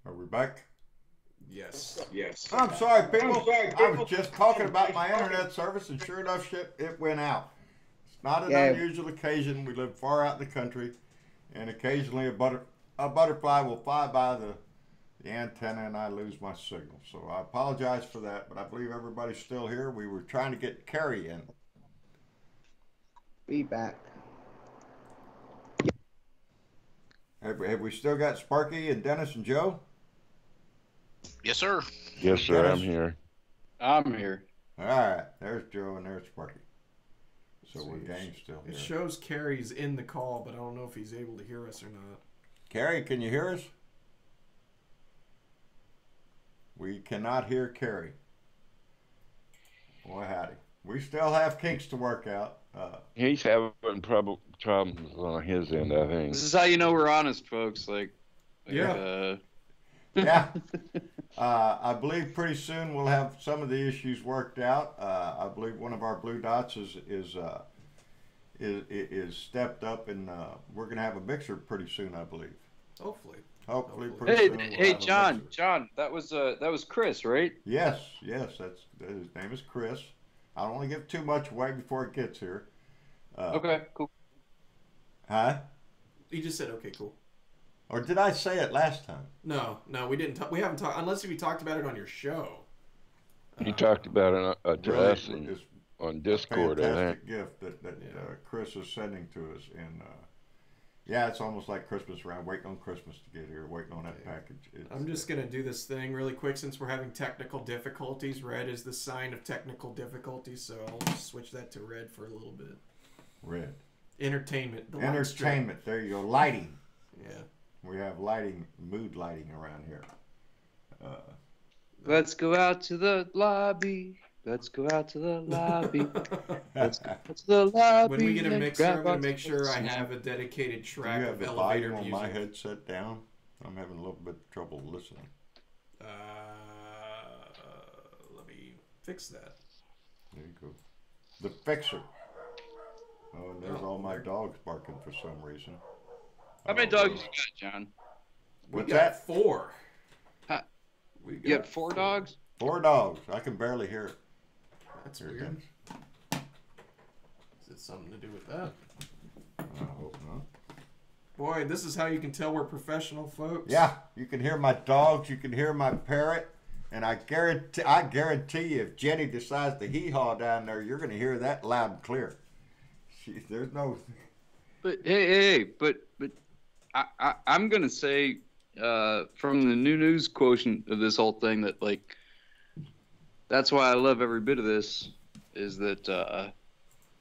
Are we back? Yes. Yes. I'm sorry, people. I was just talking about my internet service, and sure enough, shit, it went out. It's not an unusual occasion. We live far out in the country, and occasionally a butterfly will fly by the antenna, and I lose my signal. So I apologize for that, but I believe everybody's still here. We were trying to get Carrie in. Be back. Have we still got Sparky and Dennis and Joe? Yes, sir. Yes, sir. Dennis? I'm here. I'm here. All right. There's Joe and there's Sparky. So we're gang still It here. shows Carrie's in the call, but I don't know if he's able to hear us or not. Carrie, can you hear us? We cannot hear Carrie. Boy, howdy. We still have kinks to work out. He's having problems on his end, I think. This is how you know we're honest, folks. Yeah. Yeah. I believe pretty soon we'll have some of the issues worked out. I believe one of our blue dots is stepped up, and we're going to have a mixer pretty soon, I believe. Hopefully. Pretty Hey, soon we'll hey, have a John. mixer. John, that was Chris, right? Yes, his name is Chris. I don't want to give too much away before it gets here. Okay, cool. Huh? He just said, "Okay, cool." Or did I say it last time? No, we didn't. We haven't talked unless we talked about it on your show. You talked about it to Really, us it's on Discord, I think. fantastic gift that Chris is sending to us, and yeah, it's almost like Christmas around, waiting on Christmas to get here, waiting on that package. I'm just gonna do this thing really quick since we're having technical difficulties. Red is the sign of technical difficulties, so I'll just switch that to red for a little bit. Red. Entertainment. The light Entertainment. There you go. Lighting. strip. Yeah. We have lighting, mood lighting around here. Let's go out to the lobby. Let's go out to the lobby. Let's go out to the lobby. When we get a and mixer, I'm grab gonna our make sure I tickets. have a dedicated Do track you have of the elevator volume on music. my headset down? I'm having a little bit of trouble listening. Let me fix that. There you go. The fixer. Oh, and there's Oh, all my there. dogs barking for some reason. How many dogs you got, John? What's We got that? 4. Huh? We You got 4 dogs? 4 dogs. I can barely hear it. That's Here it weird. comes. Is it something to do with that? I hope not. Boy, this is how you can tell we're professional, folks. Yeah, you can hear my dogs. You can hear my parrot. And I guarantee you, if Jenny decides to hee-haw down there, you're going to hear that loud and clear. There's no... But hey, but I'm gonna say from the new news quotient of this whole thing that that's why I love every bit of this is that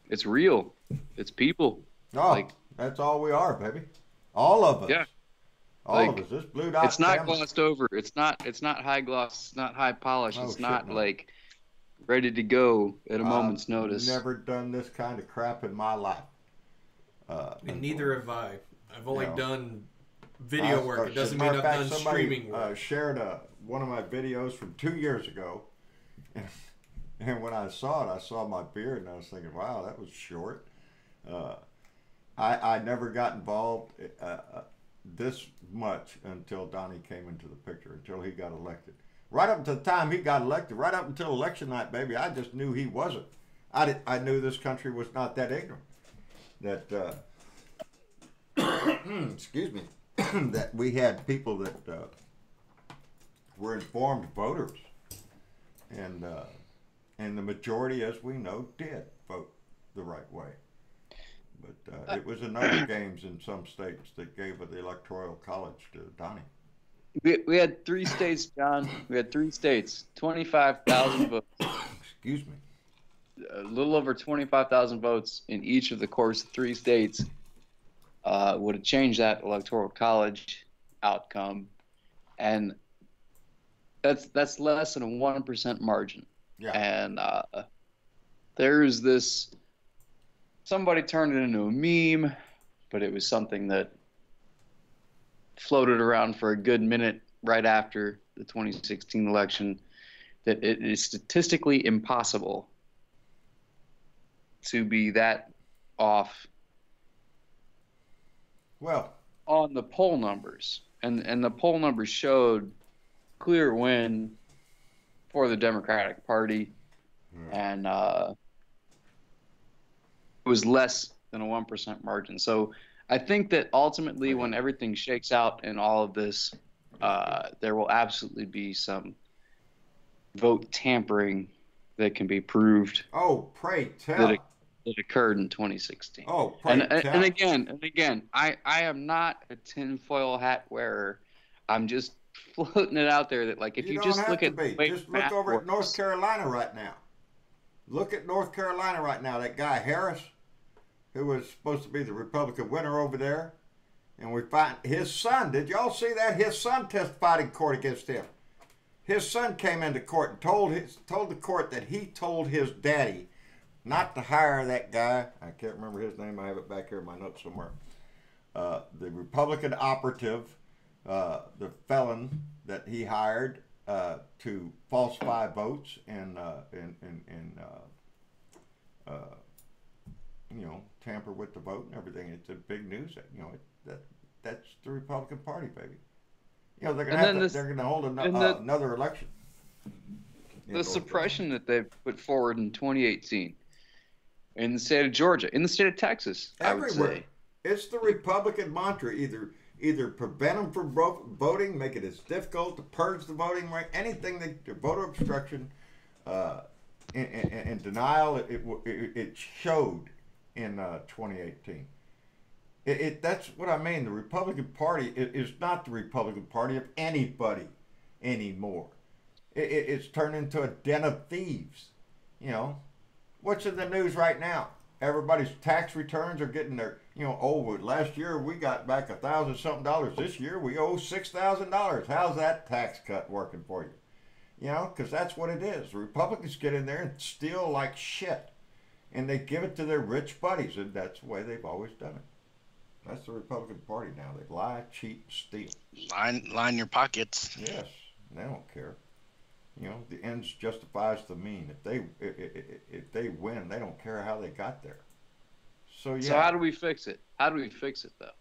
it's real, it's people. No, that's all we are, baby. All of us. Yeah. All of us. This blue dot. It's not family. glossed over. It's not high gloss. It's not high polish. No, it's shit, not no. ready to go at a moment's notice. Never done this kind of crap in my life. And neither have I. I've only No. done video work. It doesn't mean I've done streaming work. Shared one of my videos from 2 years ago, and when I saw it, I saw my beard, and I was thinking, "Wow, that was short." I never got involved this much until Donnie came into the picture, until he got elected. Right up to the time he got elected, right up until election night, baby, I just knew he wasn't. I knew this country was not that ignorant. That excuse me, that we had people that were informed voters, and the majority, as we know, did vote the right way. But it was a number of games in some states that gave the electoral college to Donnie. We had 3 states, John. We had 3 states. 25,000 votes. Excuse me. A little over 25,000 votes in each of the course of 3 states would have changed that electoral college outcome, and that's less than a 1% margin. Yeah. And there's this. Somebody turned it into a meme, but it was something that floated around for a good minute right after the 2016 election, that it is statistically impossible to be that off Well, on the poll numbers. and the poll numbers showed clear win for the Democratic Party, and it was less than a 1% margin. So I think that ultimately, when everything shakes out in all of this, there will absolutely be some vote tampering that can be proved. Oh, pray tell. That occurred in 2016. Oh, pray tell. And again, I am not a tinfoil hat wearer. I'm just floating it out there that, like, if you just look at just look over at North Carolina right now. Look at North Carolina right now. That guy Harris, who was supposed to be the Republican winner over there, and we find his son. Did y'all see that? His son testified in court against him. His son came into court and told the court that he told his daddy not to hire that guy. I can't remember his name. I have it back here in my notes somewhere. The Republican operative, the felon that he hired to falsify votes and tamper with the vote and everything. It's a big news. That's the Republican Party, baby. They're going to hold another election. The suppression that they put forward in 2018 in the state of Georgia, in the state of Texas, everywhere. I would say. It's the Republican mantra: either prevent them from voting, make it as difficult to purge the voting right, anything that voter obstruction and denial. It showed in 2018. That's what I mean. The Republican Party is not the Republican Party of anybody anymore. It's turned into a den of thieves. What's in the news right now? Everybody's tax returns are getting their, last year we got back $1,000-something. This year we owe $6,000. How's that tax cut working for you? Because that's what it is. The Republicans get in there and steal like shit, and they give it to their rich buddies, and that's the way they've always done it. That's the Republican Party now. They lie, cheat, steal. Line your pockets. Yes, they don't care. The ends justifies the mean. If they win, they don't care how they got there. So how do we fix it? How do we fix it though?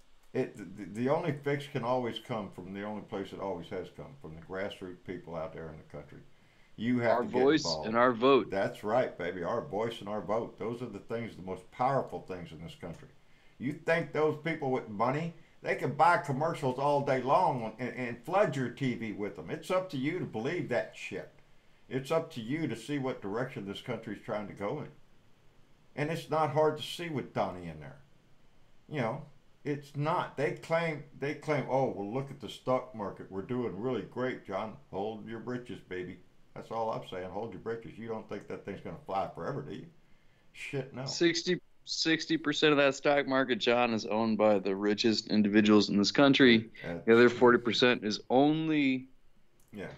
The only fix can always come from the only place it always has come, from the grassroots people out there in the country. You have our voice and our vote. That's right, baby. Our voice and our vote. Those are the things, the most powerful things in this country. You think those people with money, they can buy commercials all day long and flood your TV with them. It's up to you to believe that shit. It's up to you to see what direction this country's trying to go in. And it's not hard to see with Donnie in there. It's not. They claim, oh, well, look at the stock market. We're doing really great, John. Hold your britches, baby. That's all I'm saying. Hold your britches. You don't think that thing's going to fly forever, do you? Shit, no. 60% of that stock market, John, is owned by the richest individuals in this country. The other 40% is only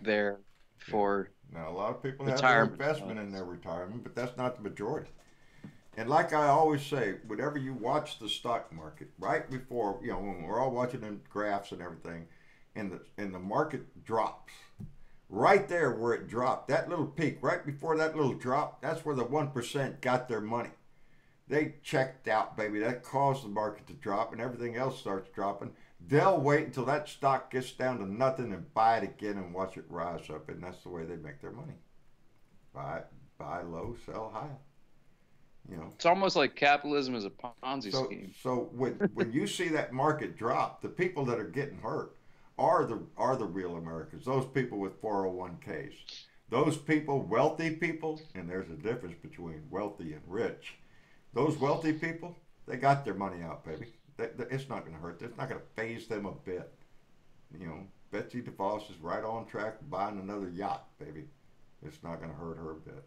there for now, a lot of people have their investment in their retirement, but that's not the majority. And like I always say, whenever you watch the stock market, right before, when we're all watching the graphs and everything, and the market drops, right there where it dropped, that little peak, right before that little drop, that's where the 1% got their money. They checked out, baby. That caused the market to drop, and everything else starts dropping. They'll wait until that stock gets down to nothing and buy it again and watch it rise up, and that's the way they make their money. Buy low, sell high. It's almost like capitalism is a Ponzi scheme. So when you see that market drop, the people that are getting hurt are the real Americans. Those people with 401ks, those people, wealthy people, and there's a difference between wealthy and rich. Those wealthy people, they got their money out, baby. It's not going to hurt them. It's not going to phase them a bit. Betsy DeVos is right on track buying another yacht, baby. It's not going to hurt her a bit.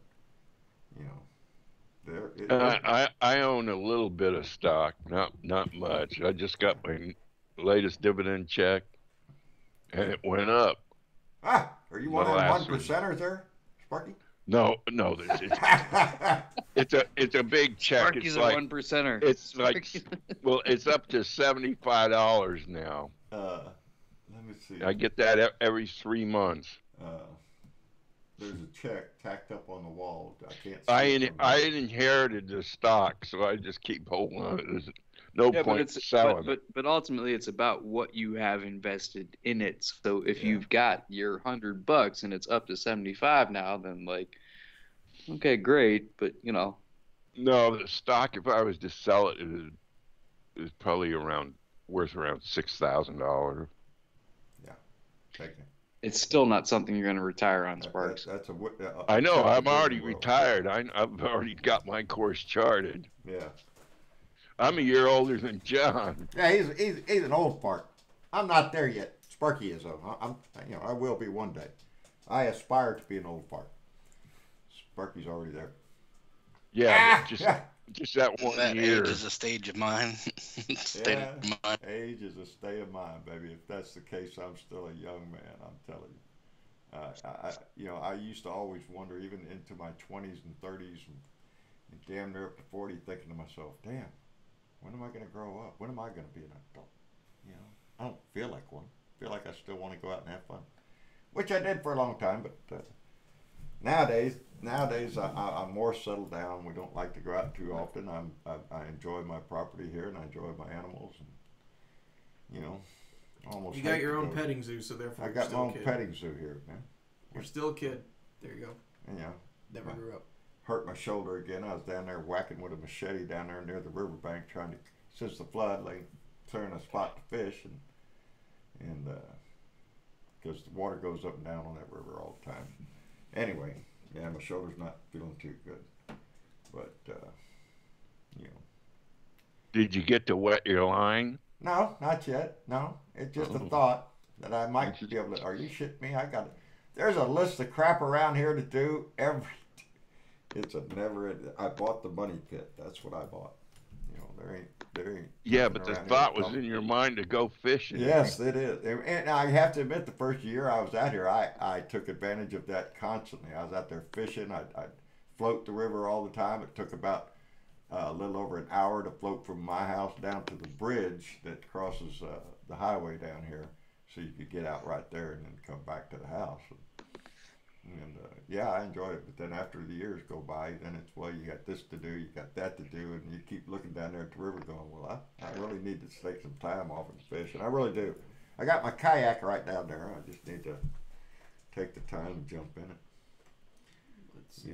I own a little bit of stock, not much. I just got my latest dividend check, and it went up. Are you one of them 1%ers there, Sparky? No, it's a big check. Sparky's it's a like 1%er. It's like, well, it's up to $75 now. Let me see. I get that every 3 months. There's a check tacked up on the wall. I can't see I inherited the stock, so I just keep holding on. no Yeah, point selling. But ultimately, it's about what you have invested in it. So if you've got your $100 and it's up to 75 now, then like, okay, great. But you know, No, the stock, if I was to sell it, is probably worth around $6,000. Yeah, take it. it's still not something you're going to retire on, Sparks. That's I know. except I'm the already Disney World. retired. I've already got my course charted. Yeah. I'm a year older than John. Yeah, he's an old fart. I'm not there yet. Sparky is though. I will be one day. I aspire to be an old fart. Sparky's already there. Yeah, just that one that year. age is a stage of mind. State of mind. Age is a state of mind, baby. If that's the case, I'm still a young man. I'm telling you. I used to always wonder, even into my 20s and 30s, and damn near up to 40, thinking to myself, "Damn, when am I going to grow up? When am I going to be an adult?" I don't feel like one. I feel like I still want to go out and have fun, which I did for a long time. But nowadays I'm more settled down. We don't like to go out too often. I enjoy my property here, and I enjoy my animals, and almost. You got your own petting zoo, so therefore I got my own petting zoo here, man. You're still a kid. There you go. Yeah. Never grew up. Hurt my shoulder again. I was down there whacking with a machete down there near the riverbank, trying to, since the flood, like clearing a spot to fish, and because the water goes up and down on that river all the time. Anyway, yeah, my shoulder's not feeling too good, but Did you get to wet your line? No, not yet. No, it's just a thought that I might be able to. Are you shitting me? I got it. There's a list of crap around here to do It's a never. I bought the money pit. That's what I bought. There ain't. Yeah, but the thought was in your mind to go fishing. Yes, it is. And I have to admit, the first year I was out here, I took advantage of that constantly. I was out there fishing. I'd float the river all the time. It took about a little over an hour to float from my house down to the bridge that crosses the highway down here, so you could get out right there and then come back to the house. And yeah, I enjoyed it. But then after the years go by, then it's, well, you got this to do, you got that to do, and you keep looking down there at the river going, well, I really need to take some time off and fish, and I really do. I got my kayak right down there. I just need to take the time and jump in it. Let's see.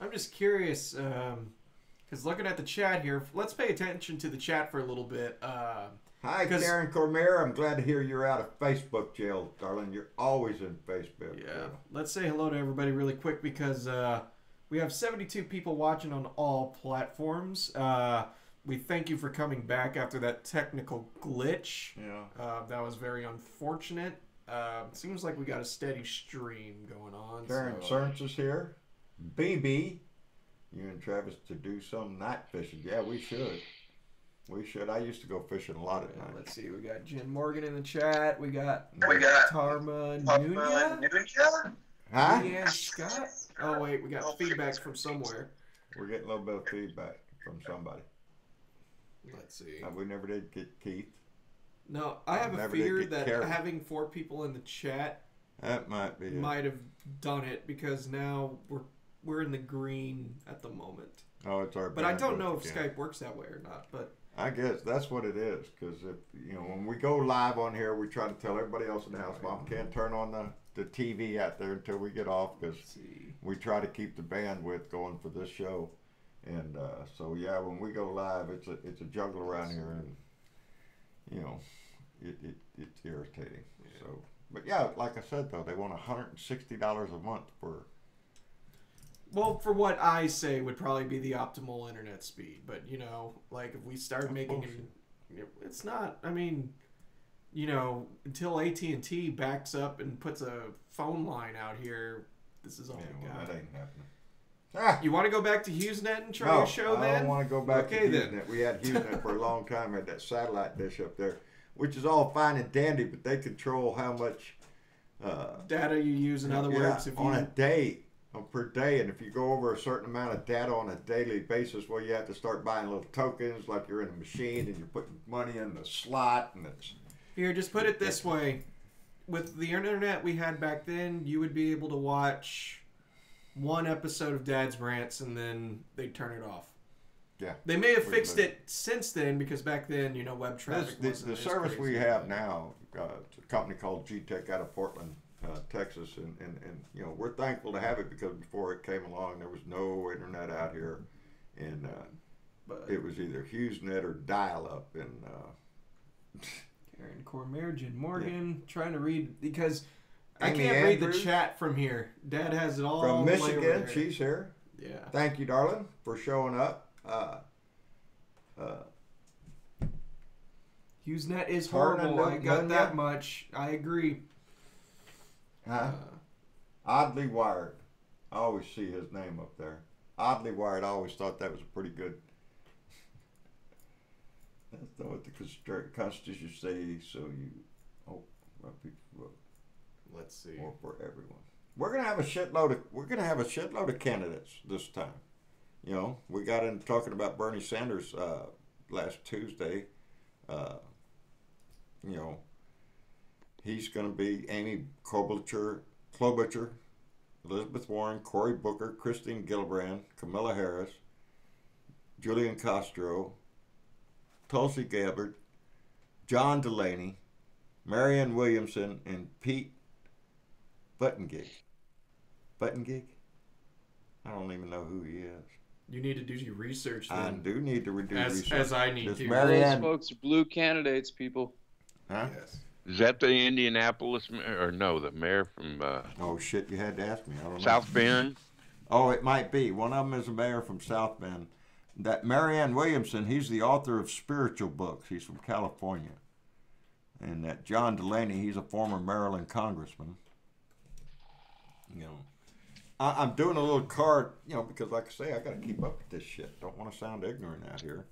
I'm just curious, because looking at the chat here, let's pay attention to the chat for a little bit. Hi, Karen Cormier. I'm glad to hear you're out of Facebook jail, darling. You're always in Facebook jail. Let's say hello to everybody really quick, because we have 72 people watching on all platforms. We thank you for coming back after that technical glitch. Yeah. That was very unfortunate. Seems like we got a steady stream going on. Karen Cernz is here. BB, you and Travis to do some night fishing. Yeah, we should. We should. I used to go fishing a lot at night. Let's see. We got Jen Morgan in the chat. We got Tarma Nunya. Huh? Leanne Scott. Oh, wait. We got feedback from somewhere. We're getting a little bit of feedback from somebody. Let's see. We never did get Keith. No, I have a fear that having 4 people in the chat that might have done it, because now we're in the green at the moment. Oh, it's our. But I don't know if Skype works that way or not. But I guess that's what it is, because if when we go live on here, we try to tell everybody else in the house, Mom can't turn on the TV out there until we get off, because we try to keep the bandwidth going for this show, and so yeah, when we go live, it's a juggle around here, and it's irritating. Yeah. So, but yeah, like I said though, they want $160 a month for. Well, for what I say would probably be the optimal internet speed, but like if we start making it's not. I mean, until AT&T backs up and puts a phone line out here, this is all we got. That ain't happening. You want to go back to HughesNet and try your show then? I don't want to go back to HughesNet. We had HughesNet for a long time. We had that satellite dish up there, which is all fine and dandy, but they control how much data you use. In other words, if on a day. Per day, and if you go over a certain amount of data on a daily basis, well, you have to start buying little tokens, like you're in a machine and you're putting money in the slot, and it's. Here, just put it this way: with the internet we had back then, you would be able to watch one episode of Dad's Rants, and then they'd turn it off. Yeah. They may have fixed it since then because back then, web traffic wasn't the service we have now, it's a company called G-Tech out of Portland, Texas, and we're thankful to have it because before it came along, there was no internet out here, and it was either HughesNet or dial-up, and Karen Cormier, Jen Morgan, trying to read because I Amy can't read the Andrews. chat from here. Dad has it all From the way over Michigan, there. she's here. Yeah. Thank you, darling, for showing up. HughesNet is Turner, horrible. I got Lunya. that much. I agree. Oddly Wired. I always see his name up there. Oddly Wired. I always thought that was a pretty good. That's not what the Constitution says. So you, Let's see. or for everyone. We're gonna have a shitload of candidates this time. We got into talking about Bernie Sanders last Tuesday. He's going to be Amy Klobuchar, Elizabeth Warren, Cory Booker, Christine Gillibrand, Kamala Harris, Julian Castro, Tulsi Gabbard, John Delaney, Marianne Williamson, and Pete Buttigieg. Buttigieg? I don't even know who he is. You need to do your research then. I do need to do research. As I need to. Those folks are blue candidates, people. Huh? Yes. Is that the Indianapolis or no, the mayor from Oh shit! You had to ask me. I don't know. South Bend? Oh, it might be. One of them is a mayor from South Bend. That Marianne Williamson, he's the author of spiritual books. He's from California. And that John Delaney, he's a former Maryland congressman. I'm doing a little card, because like I say, I got to keep up with this shit. Don't want to sound ignorant out here.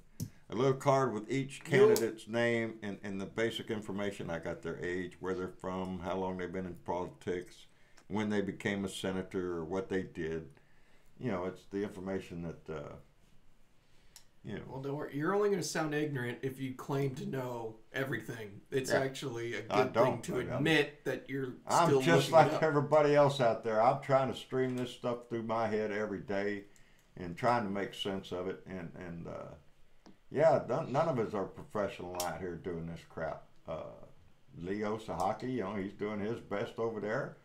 A little card with each candidate's name and the basic information. I got their age, where they're from, how long they've been in politics, when they became a senator, or what they did. It's the information that, Well, don't worry. You're only going to sound ignorant if you claim to know everything. It's actually a good thing to admit that you're still I'm just looking like it up. everybody else out there. I'm trying to stream this stuff through my head every day and trying to make sense of it. And none of us are professional out here doing this crap. Leo Sahaki, he's doing his best over there,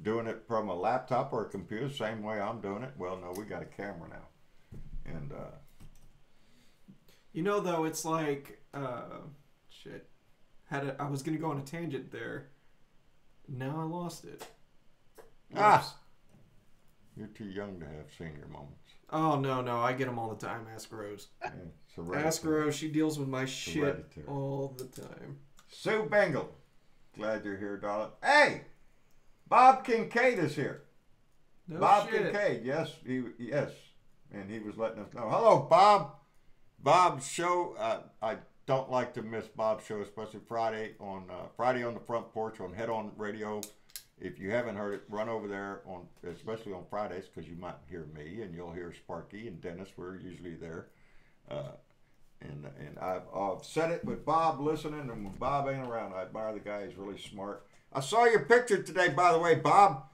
doing it from a laptop or a computer, same way I'm doing it. Well, no, we got a camera now. And, though, it's like, shit. I was going to go on a tangent there. Now I lost it. You're too young to have senior moments. Oh, no. I get them all the time. Ask Rose. Ask Rose. She deals with my shit all the time. Sue Bengal. Glad you're here, darling. Hey! Bob Kincaid is here. No Bob shit. Kincaid, yes. And he was letting us know. Hello, Bob. Bob's show, I don't like to miss Bob's show, especially Friday on the Front Porch on Head On Radio. If you haven't heard it, run over there especially on Fridays, because you might hear me and you'll hear Sparky and Dennis. We're usually there. And I've said it with Bob listening, and when Bob ain't around, I admire the guy. He's really smart. I saw your picture today, by the way, Bob,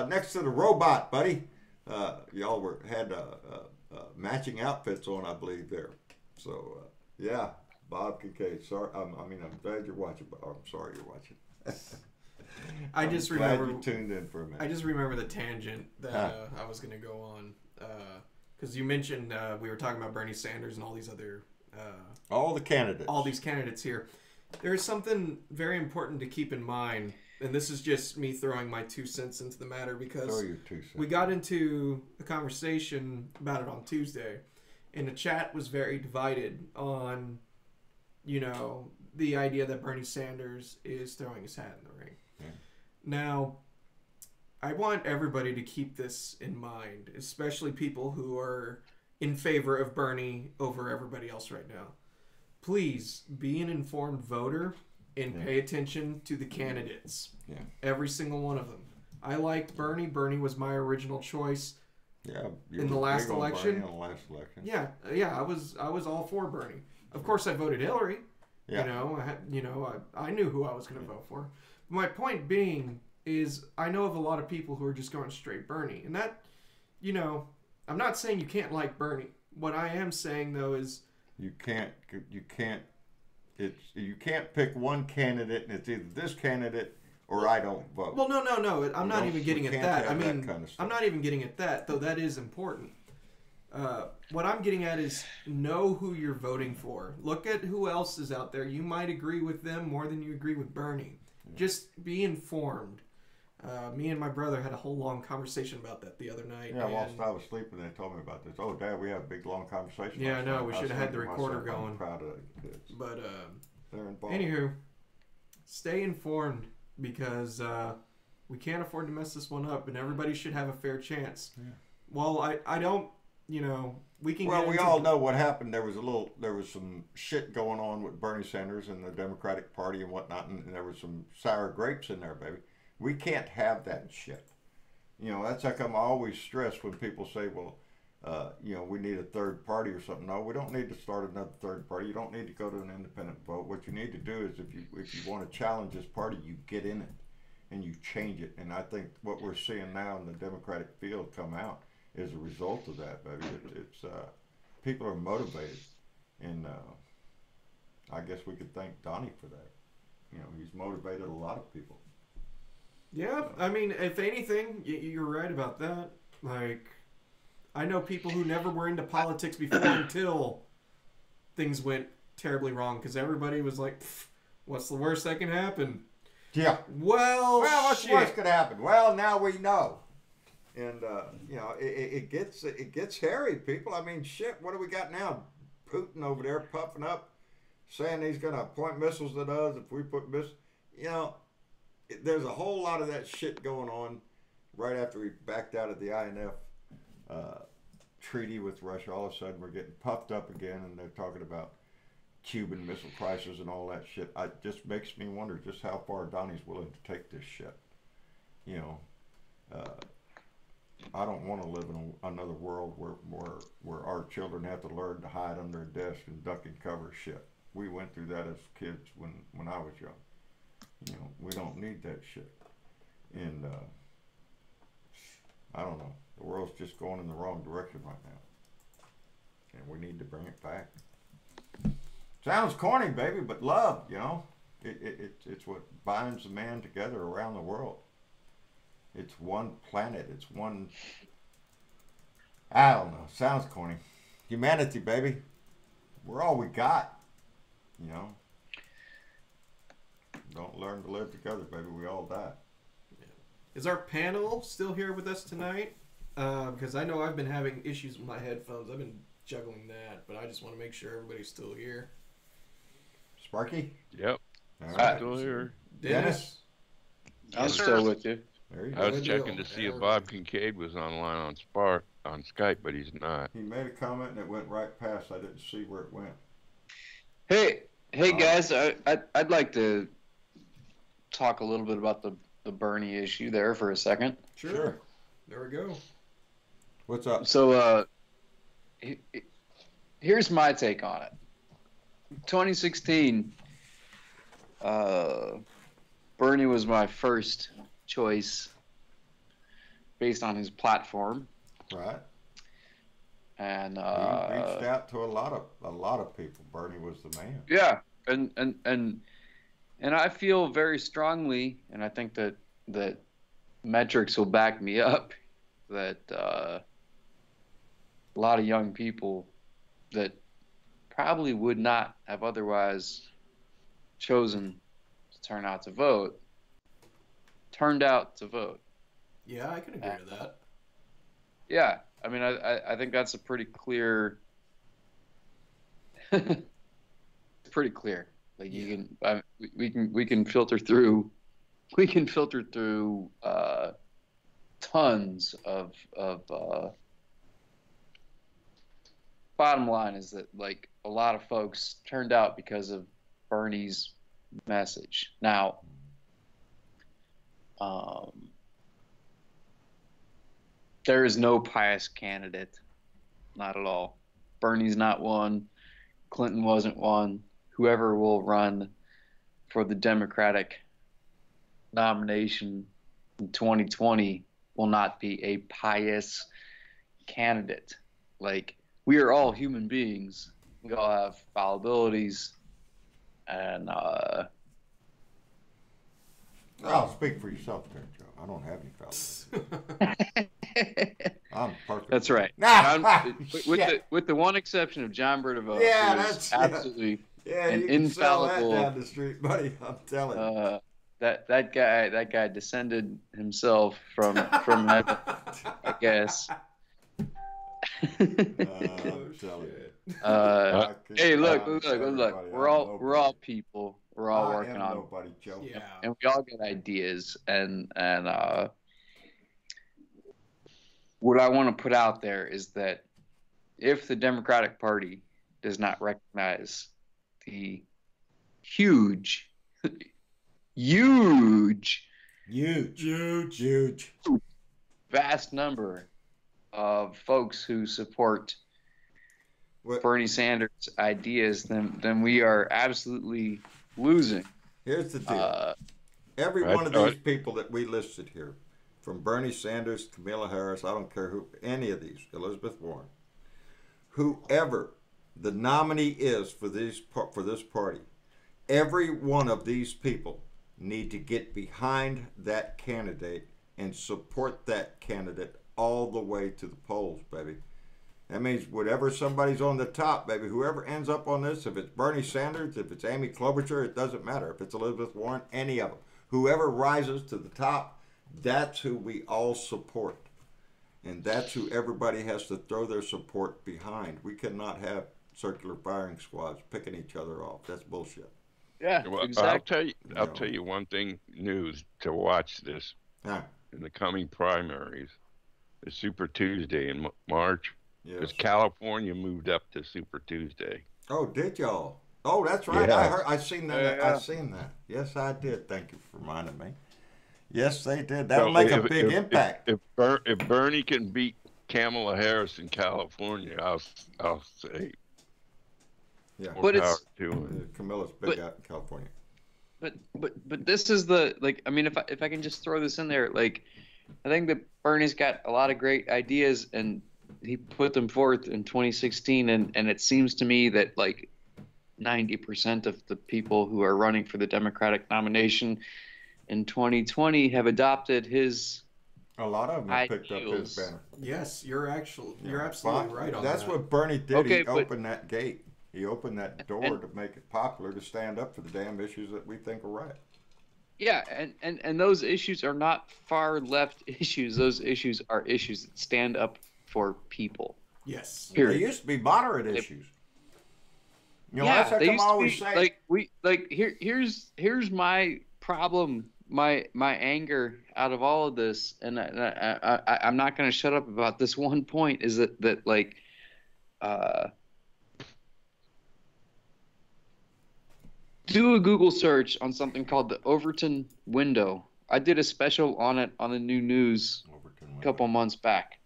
next to the robot, buddy. Y'all had matching outfits on, I believe, there. So, yeah, Bob Kincaid. Sorry, I'm glad you're watching. I'm sorry you're watching. I just glad remember you tuned in for a minute. I just remember the tangent that I was going to go on because you mentioned we were talking about Bernie Sanders and all these other all the candidates. All these candidates here. There's something very important to keep in mind, and this is just me throwing my 2 cents into the matter because we got into a conversation about it on Tuesday, and the chat was very divided on, the idea that Bernie Sanders is throwing his hat in the ring. Yeah. Now, I want everybody to keep this in mind, especially people who are in favor of Bernie over everybody else right now. Please be an informed voter and pay attention to the candidates. Yeah. Every single one of them. I liked Bernie. Bernie was my original choice. Yeah. In the last election. Yeah. I was all for Bernie. Of course, I voted Hillary. Yeah. I knew who I was going to vote for. My point being is I know of a lot of people who are just going straight Bernie, and that, I'm not saying you can't like Bernie. what I am saying though is you can't pick one candidate and it's either this candidate or I don't vote. Well, no. I'm not even getting at that. I mean, kind of I'm not even getting at that, though that is important. What I'm getting at is know who you're voting for. Look at who else is out there. You might agree with them more than you agree with Bernie. Yeah. Just be informed. Me and my brother had a whole long conversation about that the other night. Yeah, whilst I was sleeping, they told me about this. Oh, Dad, we had a big long conversation. Yeah, I know. We should have had the recorder going. I'm proud of the kids. But they're involved. Anywho, stay informed because we can't afford to mess this one up, and everybody should have a fair chance. Yeah. Well, I don't. You know, we can. Well, we all know what happened. There was some shit going on with Bernie Sanders and the Democratic Party and whatnot, and there was some sour grapes in there, baby. We can't have that shit. You know, that's like I'm always stressed when people say, well, you know, we need a third party or something. No, we don't need to start another third party. You don't need to go to an independent vote. What you need to do is if you want to challenge this party, you get in it and you change it. And I think what we're seeing now in the Democratic field come out is a result of that, baby. It's people are motivated, and I guess we could thank Donnie for that. You know, he's motivated a lot of people. Yeah, I mean, if anything, you're right about that. Like, I know people who never were into politics before until things went terribly wrong because everybody was like, what's the worst that can happen? Yeah. Well, what's the worst could happen? Well, now we know. And, you know, it gets hairy, people. I mean, shit, what do we got now? Putin over there puffing up, saying he's going to point missiles at us if we put missiles. You know, there's a whole lot of that shit going on right after we backed out of the INF treaty with Russia. All of a sudden, we're getting puffed up again, and they're talking about Cuban Missile Crisis and all that shit. It just makes me wonder just how far Donnie's willing to take this shit. You know, I don't want to live in another world where our children have to learn to hide under a desk and duck and cover shit. We went through that as kids when I was young. You know, we don't need that shit. And I don't know. The world's just going in the wrong direction right now. And we need to bring it back. Sounds corny, baby, but love, you know. It's what binds the man together around the world. It's one planet. It's one... I don't know. Sounds corny. Humanity, baby. We're all we got. You know? Don't learn to live together, baby. We all die. Yeah. Is our panel still here with us tonight? Because I know I've been having issues with my headphones. I've been juggling that, but I just want to make sure everybody's still here. Sparky? Yep. All right. Still here. Dennis? I'm still with you. There you I go. was checking to see if Bob Kincaid was online on Skype, but he's not. He made a comment and it went right past. I didn't see where it went. Hey guys, I'd like to talk a little bit about the Bernie issue there for a second. Sure. There we go. What's up? So, here's my take on it. 2016, Bernie was my first choice based on his platform. Right. And he reached out to a lot of people. Bernie was the man. Yeah, and I feel very strongly, and I think that metrics will back me up, that a lot of young people that probably would not have otherwise chosen to turn out to vote turned out to vote. Yeah, I can agree to that. Yeah, I mean, I think that's a pretty clear. Pretty clear. Like you can, we can filter through. We can filter through tons of. Bottom line is that like a lot of folks turned out because of Bernie's message. Now, there is no pious candidate, not at all. Bernie's not one. Clinton wasn't one. Whoever will run for the Democratic nomination in 2020 will not be a pious candidate. Like, we are all human beings. We all have fallibilities, and I'll speak for yourself there, Joe. I don't have any fellas. I'm perfect. That's right. With the one exception of John Burdavoe, Yeah, who is that's absolutely an you can infallible. sell that down the street, buddy. I'm telling you. That guy descended himself from heaven, I guess. I'm telling you. Hey, look. We're all people. We're all working on nobody, Joe. Yeah. and we all get ideas. And what I want to put out there is that if the Democratic Party does not recognize the huge vast number of folks who support Bernie Sanders' ideas, then we are absolutely losing. Here's the deal. Every one of these people that we listed here, from Bernie Sanders, Kamala Harris, I don't care who, any of these, Elizabeth Warren, whoever the nominee is for this party, every one of these people need to get behind that candidate and support that candidate all the way to the polls, baby. That means whatever somebody's on the top, baby, whoever ends up on this, if it's Bernie Sanders, if it's Amy Klobuchar, it doesn't matter. If it's Elizabeth Warren, any of them. Whoever rises to the top, that's who we all support. And that's who everybody has to throw their support behind. We cannot have circular firing squads picking each other off. That's bullshit. Yeah, well, exactly. I'll tell you one thing, news to watch this in the coming primaries. The Super Tuesday in March. Yes. Because California moved up to Super Tuesday. Oh, did y'all? Oh, that's right. Yeah. I seen that. Yeah. I seen that. Yes, I did. Thank you for reminding me. Yes, they did. That'll make a big impact. If Bernie can beat Kamala Harris in California, I'll say. Yeah, but it's Camilla's big out in California. But this is the I mean, if I can just throw this in there, I think that Bernie's got a lot of great ideas and he put them forth in 2016, and it seems to me that 90% of the people who are running for the Democratic nomination in 2020 have adopted his. A lot of them have picked up his banner. Yes, you're absolutely right on that. That's what Bernie did. He opened that gate. He opened that door to make it popular to stand up for the damn issues that we think are right. Yeah, and those issues are not far left issues. Those issues are issues that stand up for people. Yes. Period. They used to be moderate issues. That's how I'm always saying. Here's my problem, my anger out of all of this, and I'm not going to shut up about this one point. Is that do a Google search on something called the Overton window. I did a special on it on the New News a couple months back.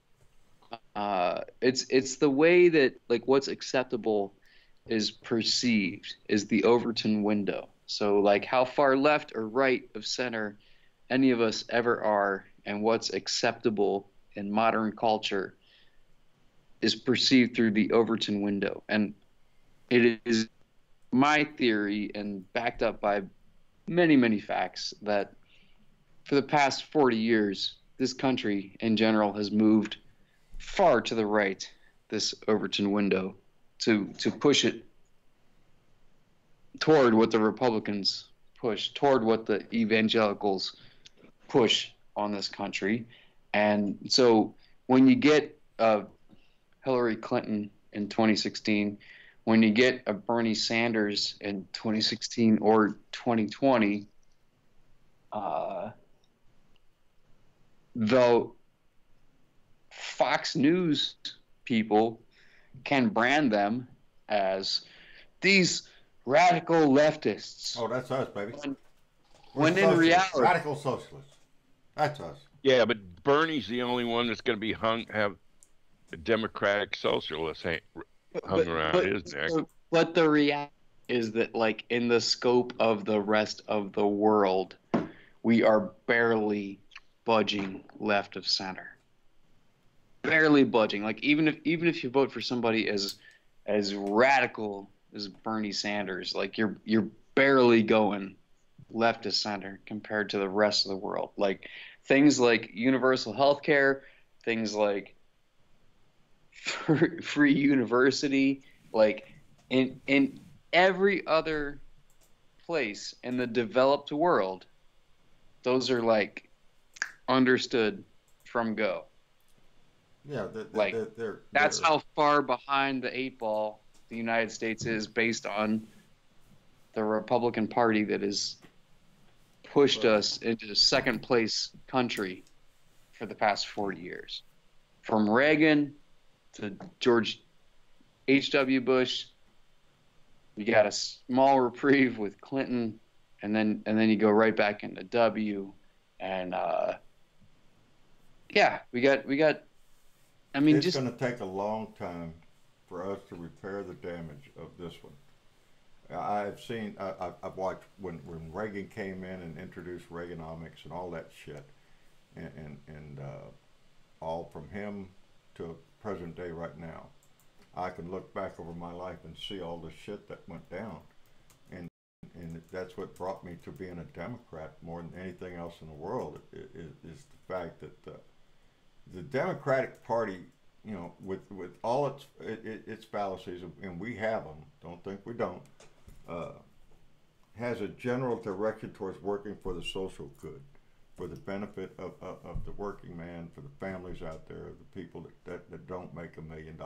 It's the way that what's acceptable is perceived is the Overton window. So how far left or right of center any of us ever are, and what's acceptable in modern culture is perceived through the Overton window. And it is my theory, and backed up by many, many facts, that for the past 40 years, this country in general has moved far to the right, this Overton window, to push it toward what the Republicans push, toward what the evangelicals push on this country. And so when you get Hillary Clinton in 2016, when you get a Bernie Sanders in 2016 or 2020, though Fox News people can brand them as these radical leftists. Oh, that's us, baby. When in reality, radical socialists. That's us. Yeah, but Bernie's the only one that's going to be have a Democratic socialist hung around his neck. But the reality is that, in the scope of the rest of the world, we are barely budging left of center. barely budging. Like even if you vote for somebody as radical as Bernie Sanders, like you're barely going left to center compared to the rest of the world. Like things like universal health care, things like free university, like in every other place in the developed world, those are like understood from go. Yeah, that's how far behind the 8 ball the United States is based on the Republican Party that has pushed us into second place country for the past 40 years. From Reagan to George H.W. Bush, you got a small reprieve with Clinton, and then you go right back into W, and we got. I mean, it's going to take a long time for us to repair the damage of this one. I've watched when Reagan came in and introduced Reaganomics and all that shit, and all from him to present day right now. I can look back over my life and see all the shit that went down, and that's what brought me to being a Democrat more than anything else in the world. Is the fact that the Democratic Party, you know, with all its fallacies, and we have them. Don't think we don't. Has a general direction towards working for the social good, for the benefit of the working man, for the families out there, the people that don't make $1 million.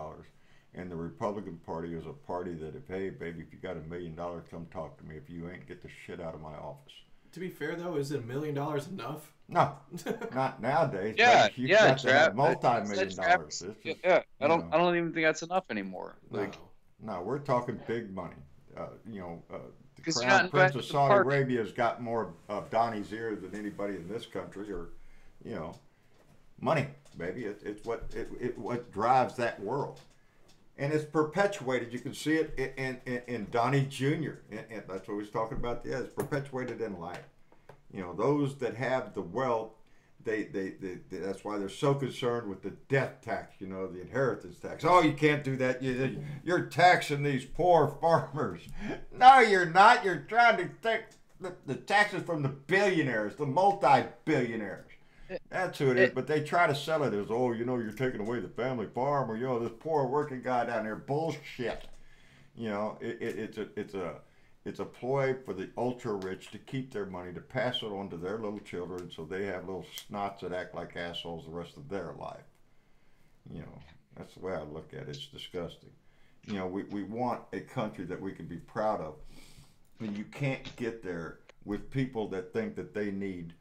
And the Republican Party is a party that if you got $1 million, come talk to me. If you ain't, get the shit out of my office. To be fair, though, is $1 million enough? No, not nowadays. Yeah, you've got to have multi-million dollars. I don't even think that's enough anymore. No, we're talking big money. The Crown Crown Prince of Saudi Arabia has got more of Donnie's ear than anybody in this country, or, you know, money, baby. It's what drives that world. And it's perpetuated. You can see it in Donnie Jr. And that's what we was talking about. Yeah, it's perpetuated in life. You know, those that have the wealth, they that's why they're so concerned with the death tax. You know, the inheritance tax. Oh, you can't do that. You're taxing these poor farmers. No, you're not. You're trying to take the taxes from the billionaires, the multi-billionaires. That's who it is, but they try to sell it as, oh, you know, you're taking away the family farm, or, you know, this poor working guy down there. Bullshit. You know, it's a ploy for the ultra rich to keep their money, to pass it on to their little children, so they have little snots that act like assholes the rest of their life. You know, that's the way I look at it. It's disgusting. You know, we want a country that we can be proud of, and you can't get there with people that think that they need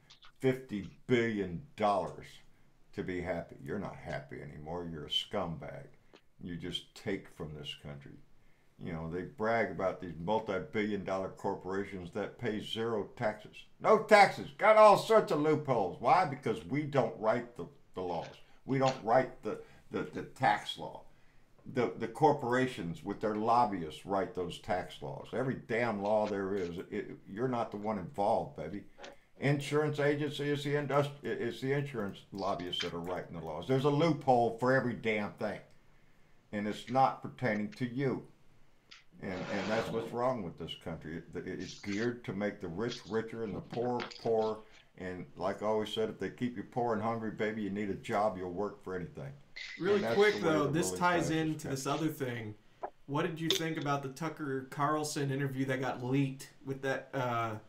$50 billion to be happy. You're not happy anymore. You're a scumbag. You just take from this country. You know, they brag about these multi-billion-dollar corporations that pay zero taxes. No taxes. Got all sorts of loopholes. Why? Because we don't write the laws. We don't write the tax law. The corporations with their lobbyists write those tax laws. Every damn law there is. You're not the one involved, baby. Insurance agency is the insurance lobbyists that are writing the laws. There's a loophole for every damn thing, and it's not pertaining to you. And that's what's wrong with this country. It's geared to make the rich richer and the poor poorer. And like I always said, if they keep you poor and hungry, baby, you need a job, you'll work for anything. Really quick though, this ties into this other thing. What did you think about the Tucker Carlson interview that got leaked with that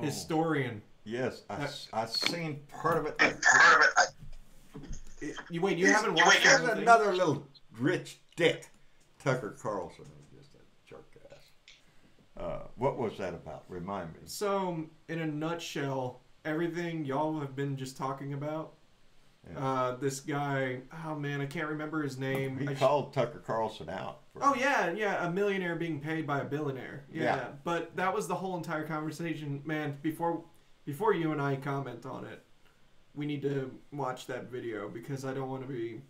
historian? Yes, I seen part of it. You haven't watched it? There's another little rich dick, Tucker Carlson. Just a jerk ass. What was that about? Remind me. So, in a nutshell, everything y'all have been just talking about. Yeah. This guy, oh man, I can't remember his name. He called Tucker Carlson out. A millionaire being paid by a billionaire. Yeah, but that was the whole entire conversation, man. Before you and I comment on it, we need to watch that video because I don't want to be.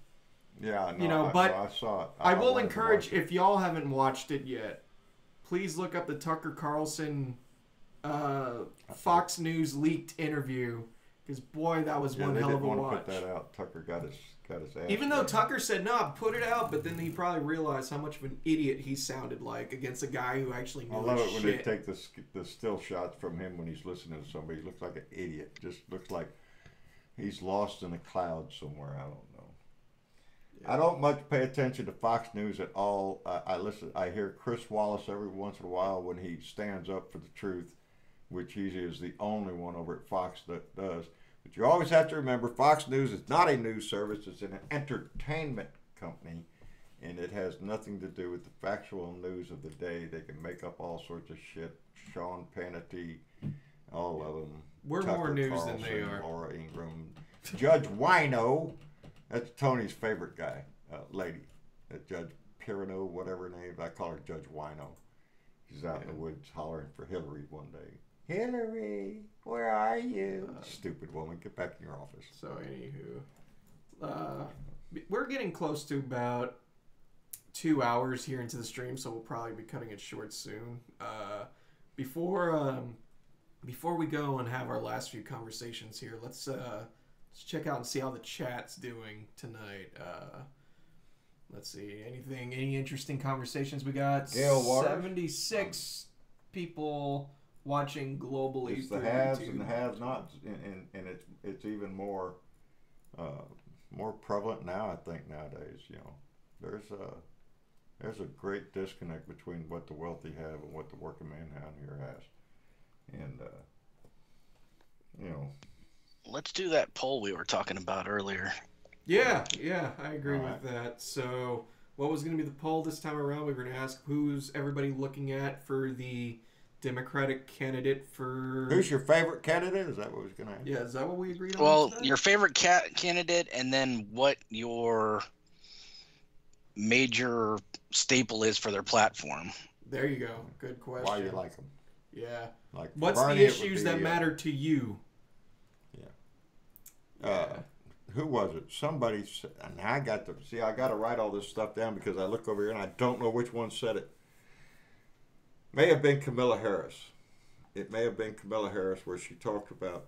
Yeah, no, I saw it. I will encourage, if y'all haven't watched it yet, please look up the Tucker Carlson Fox News leaked interview, Because boy, that was one they hell of a didn't want watch. to put that out. Tucker got his ass. Even though Tucker said, "No, put it out," but then he probably realized how much of an idiot he sounded like against a guy who actually knew I love his it when shit. they take the still shots from him when he's listening to somebody. He looks like an idiot. Just looks like he's lost in a cloud somewhere. I don't know. Yeah. I don't much pay attention to Fox News at all. I hear Chris Wallace every once in a while when he stands up for the truth, which he is the only one over at Fox that does. But you always have to remember, Fox News is not a news service. It's an entertainment company, and it has nothing to do with the factual news of the day. They can make up all sorts of shit. Sean Pannity, all of them. We're Tucker more news Carlson, than they are. Laura Ingraham. Judge Wino. That's Tony's favorite guy, lady. Judge Pirano, whatever her name. I call her Judge Wino. She's out in the woods hollering for Hillary one day. Hillary, where are you? Stupid woman, get back in your office. So, anywho, we're getting close to about 2 hours here into the stream, so we'll probably be cutting it short soon. Before we go and have our last few conversations here, let's check out and see how the chat's doing tonight. Let's see, any interesting conversations we got? Gail Waters. 76 people watching globally. It's the haves and the have-nots, and it's even more prevalent now. I think nowadays, there's a great disconnect between what the wealthy have and what the working man down here has, and Let's do that poll we were talking about earlier. Yeah, I agree with that. So, what was going to be the poll this time around? We were going to ask who's everybody looking at for the Democratic candidate for... Who's your favorite candidate? Is that what we was going to ask? Yeah, is that what we agreed on? Well, today? your favorite candidate, and then what your major staple is for their platform. There you go. Good question. Why you like them? Yeah. Like what's Bernie, the issues that matter to you? Yeah. Who was it? Somebody said, and I got to write all this stuff down because I look over here and I don't know which one said it. May have been Camilla Harris. It may have been Camilla Harris where she talked about,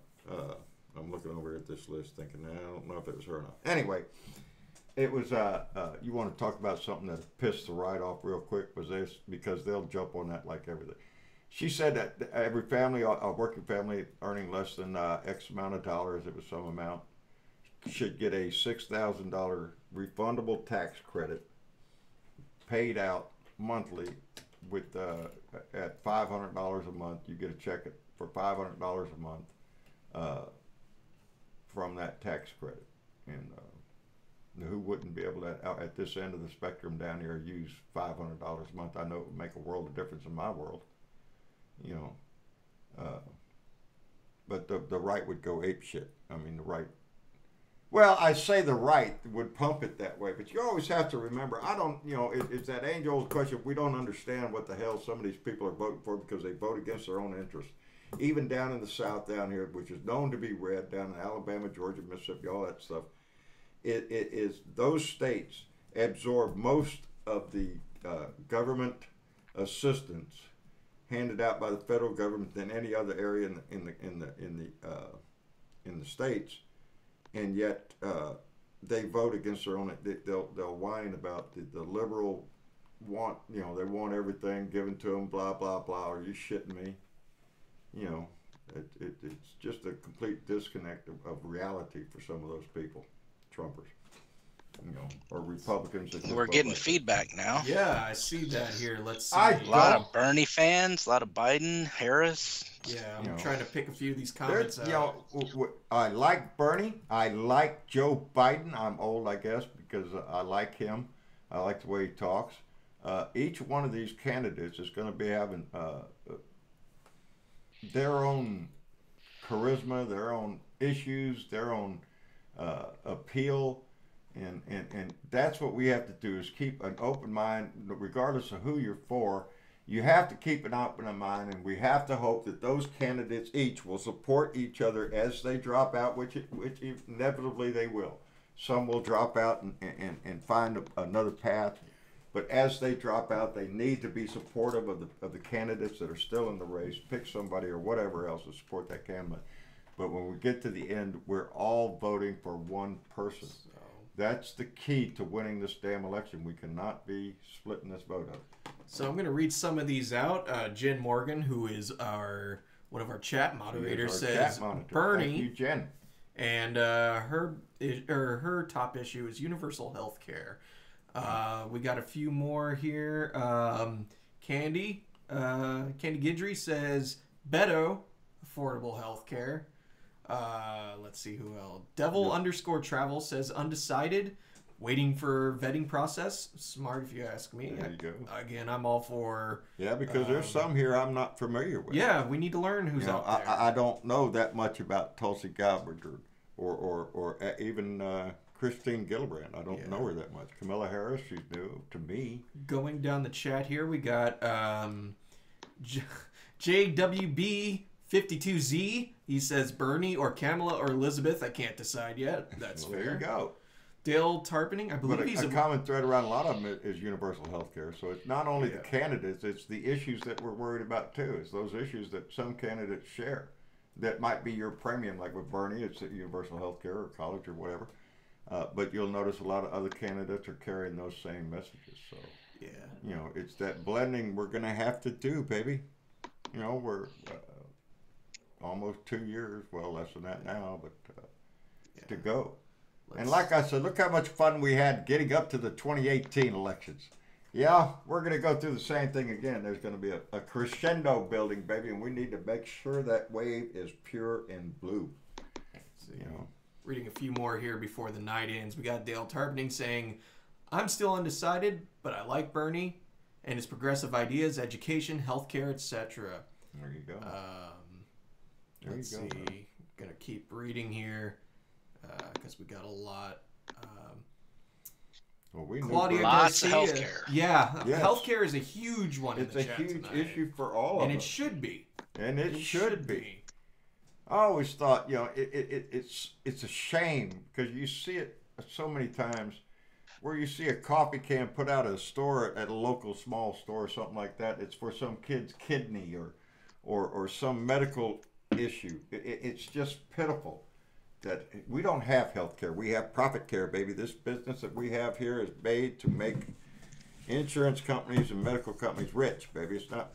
I'm looking over at this list thinking, I don't know if it was her or not. Anyway, it was, you want to talk about something that pissed the right off real quick, was this, because they'll jump on that like everything. She said that every family, a working family earning less than X amount of dollars, it was some amount, should get a $6,000 refundable tax credit paid out monthly with at $500 a month. You get a check for $500 a month from that tax credit. And who wouldn't be able to, at this end of the spectrum down here, use $500 a month? I know it would make a world of difference in my world. But the right would go apeshit. I mean, the right. Well, I say the right would pump it that way, but you always have to remember. I don't. It's that age-old question. We don't understand what the hell some of these people are voting for because they vote against their own interests. Even down in the South, down here, which is known to be red, down in Alabama, Georgia, Mississippi, all that stuff. It is those states absorb most of the government assistance handed out by the federal government than any other area in the states, and yet they vote against their own. They'll whine about the liberal want. They want everything given to them. Blah blah blah. Are you shitting me? It's just a complete disconnect of reality for some of those people, Trumpers. Or Republicans. We're getting feedback now. Yeah, I see that here. Let's see. A lot of Bernie fans, a lot of Biden, Harris. Yeah, I'm trying to pick a few of these comments out. I like Bernie. I like Joe Biden. I'm old, I guess, because I like him. I like the way he talks. Each one of these candidates is going to be having their own charisma, their own issues, their own appeal. And that's what we have to do, is keep an open mind, regardless of who you're for. You have to keep an open mind, and we have to hope that those candidates each will support each other as they drop out, which inevitably they will. Some will drop out and find another path, but as they drop out, they need to be supportive of the candidates that are still in the race. Pick somebody or whatever else to support that candidate. But when we get to the end, we're all voting for one person. So. That's the key to winning this damn election. We cannot be splitting this vote up. So I'm going to read some of these out. Jen Morgan, who is one of our chat moderators, says Bernie. Thank you, Jen. And her top issue is universal health care. We got a few more here. Candy Guidry says Beto, affordable health care. Let's see who else. Devil_travel says undecided, waiting for vetting process. Smart if you ask me. There you go. Again, I'm all for. Yeah, because there's some here I'm not familiar with. Yeah, we need to learn who's out there. I don't know that much about Tulsi Gabbard or even Christine Gillibrand. I don't know her that much. Kamala Harris, she's new to me. Going down the chat here, we got JWB52Z. He says Bernie or Kamala or Elizabeth. I can't decide yet. That's fair. There you go. Dale Tarpening, I believe he's a common thread around a lot of them is universal health care. So it's not only the candidates, it's the issues that we're worried about too. It's those issues that some candidates share. That might be your premium, like with Bernie, it's universal health care or college or whatever. But you'll notice a lot of other candidates are carrying those same messages. So, it's that blending we're going to have to do, baby. We're almost 2 years, well, less than that now, but to go. And like I said, look how much fun we had getting up to the 2018 elections. Yeah, we're going to go through the same thing again. There's going to be a crescendo building, baby, and we need to make sure that wave is pure and blue. Reading a few more here before the night ends. We got Dale Tarpening saying, I'm still undecided, but I like Bernie and his progressive ideas, education, healthcare, etc. There you go. Let's see. Gonna keep reading here because we got a lot. Well, we Claudia lots Garcia, of healthcare. Yeah, yes. Healthcare is a huge one. It's in the chat a huge tonight. issue for all of us. And it should be. And it should be. I always thought, it's a shame because you see it so many times where you see a coffee can put out at a store, at a local small store or something like that. It's for some kid's kidney or some medical issue. It's just pitiful that we don't have health care. We have profit care, baby. This business that we have here is made to make insurance companies and medical companies rich, baby. It's not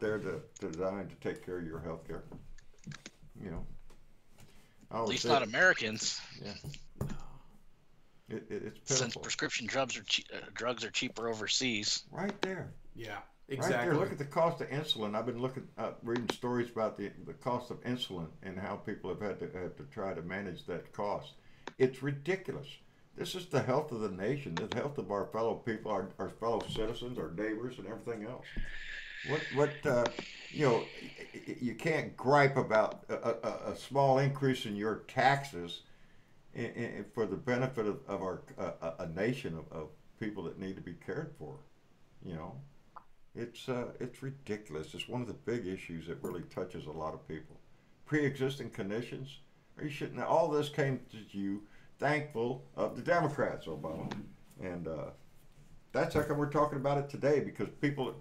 there to design to take care of your health care. At least not Americans. Yeah. It's pitiful. Since prescription drugs are cheaper overseas. Right there. Yeah, exactly. Right there. Look at the cost of insulin. I've been reading stories about the cost of insulin and how people have had to try to manage that cost. It's ridiculous. This is the health of the nation, the health of our fellow people, our fellow citizens, our neighbors, and everything else. You can't gripe about a small increase in your taxes for the benefit of our a nation of people that need to be cared for. It's ridiculous. It's one of the big issues that really touches a lot of people. Pre-existing conditions. You shouldn't. All this came to you thankful of the Democrats, Obama, and that's how come we're talking about it today, because people.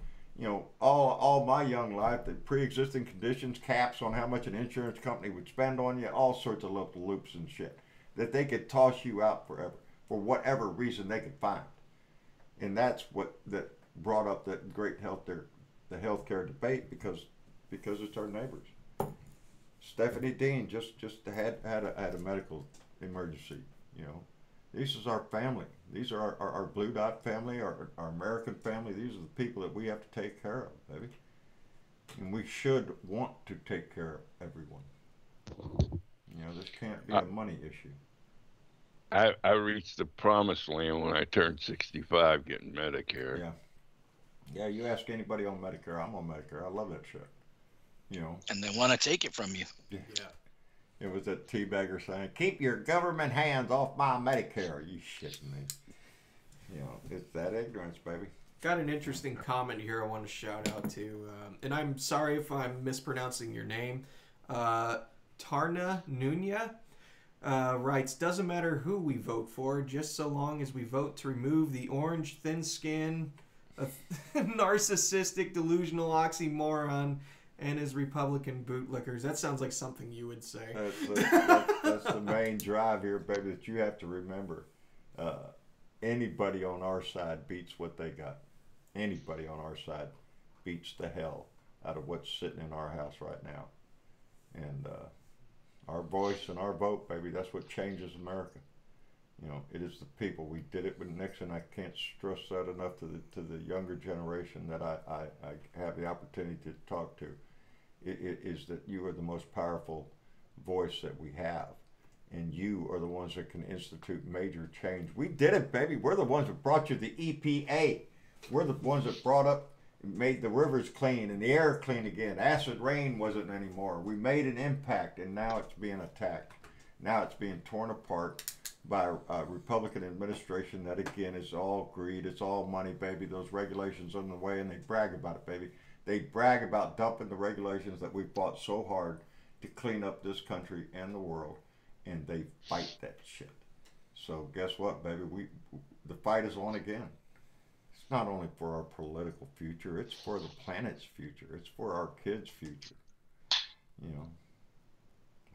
All my young life, the pre-existing conditions, caps on how much an insurance company would spend on you, all sorts of little loops and shit that they could toss you out forever for whatever reason they could find, and that's that brought up that great the healthcare debate because it's our neighbors. Stephanie Dean just had a medical emergency. This is our family. These are our Blue Dot family, our American family. These are the people that we have to take care of, baby. And we should want to take care of everyone. This can't be a money issue. I reached the promised land when I turned 65 getting Medicare. Yeah, you ask anybody on Medicare, I'm on Medicare. I love that shit. And they want to take it from you. Yeah. It was that teabagger saying, "Keep your government hands off my Medicare." Are you shitting me? It's that ignorance, baby. Got an interesting comment here I want to shout out to. And I'm sorry if I'm mispronouncing your name. Tarna Nunya writes, doesn't matter who we vote for, just so long as we vote to remove the orange, thin skin, narcissistic, delusional oxymoron and his Republican bootlickers. That sounds like something you would say. That's the main drive here, baby, that you have to remember. Anybody on our side beats what they got. Anybody on our side beats the hell out of what's sitting in our house right now. And our voice and our vote, baby, that's what changes America. You know, it is the people. We did it with Nixon. I can't stress that enough to the younger generation that I have the opportunity to talk to. It is that you are the most powerful voice that we have. And you are the ones that can institute major change. We did it, baby. We're the ones that brought you the EPA. We're the ones that brought up, made the rivers clean and the air clean again. Acid rain wasn't anymore. We made an impact, and now it's being attacked. Now it's being torn apart by a Republican administration that, again, is all greed. It's all money, baby. Those regulations on the way, and they brag about it, baby. They brag about dumping the regulations that we fought so hard to clean up this country and the world, and they fight that shit. So guess what, baby? The fight is on again. It's not only for our political future, it's for the planet's future. It's for our kids' future. You know,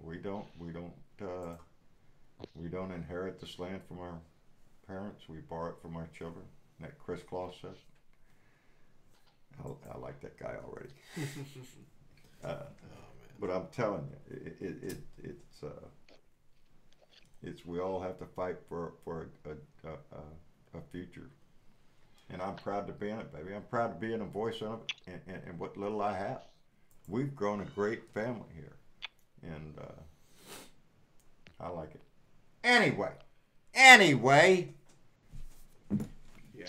we don't inherit this land from our parents. We borrow it from our children. That Chris Claus says. I like that guy already. But I'm telling you, it's we all have to fight for a future. And I'm proud to be in it, baby. I'm proud to be in a voice of it and what little I have. We've grown a great family here. And I like it. Anyway. Yeah.